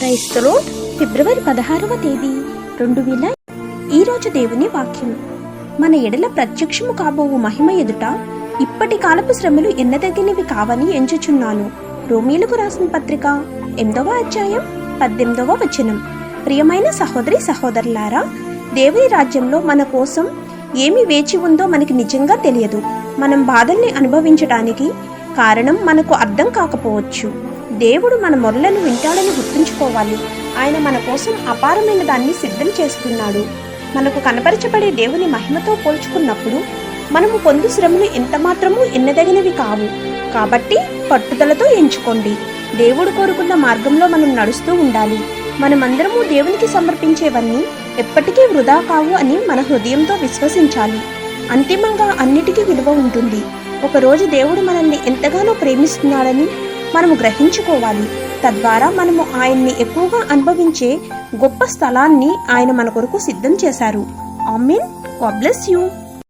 Praise the lord. February 16వ తేదీ 2000. ఈరోజు దేవుని వాక్యం. మన ఎడల ప్రత్యక్షము కాబోవు మహిమ ఎదుట ఇప్పటి కాలపు శ్రమలు ఎన్నదగినవి కావని ఎంచుచున్నాను. రోమీలకు రాసిన పత్రిక 8వ అధ్యాయం 18వ వచనం. ప్రియమైన సహోదరి సహోదరులారా, దేవుని రాజ్యంలో మన కోసం ఏమి వేచి ఉందో మనకి నిజంగా తెలియదు. మనం బాధల్ని అనుభవించడానికి కారణం మనకు అర్థం కాకపోవచ్చు. దేవుడు మన మొరలను వింటాడని గుర్తుంచుకోవాలి. ఆయన మన కోసం అపారమైన దాన్ని సిద్ధం చేస్తున్నాడు. మనకు కనపరచబడే దేవుని మహిమతో పోల్చుకున్నప్పుడు మనము పొందు శ్రమలు ఎంతమాత్రమూ ఎన్నదగినవి కావు. కాబట్టి పట్టుదలతో ఎంచుకోండి. దేవుడు కోరుకున్న మార్గంలో మనం నడుస్తూ ఉండాలి. మనమందరము దేవునికి సమర్పించేవన్నీ ఎప్పటికీ వృధా కావు అని మన హృదయంతో విశ్వసించాలి. అంతిమంగా అన్నిటికీ విలువ ఉంటుంది. ఒకరోజు దేవుడు మనల్ని ఎంతగానో ప్రేమిస్తున్నాడని మనము గ్రహించుకోవాలి. తద్వారా మనము ఆయన్ని ఎక్కువగా అనుభవించే గొప్ప స్థలాన్ని ఆయన మన కొరకు సిద్ధం చేశారు. ఆమేన్. God bless you.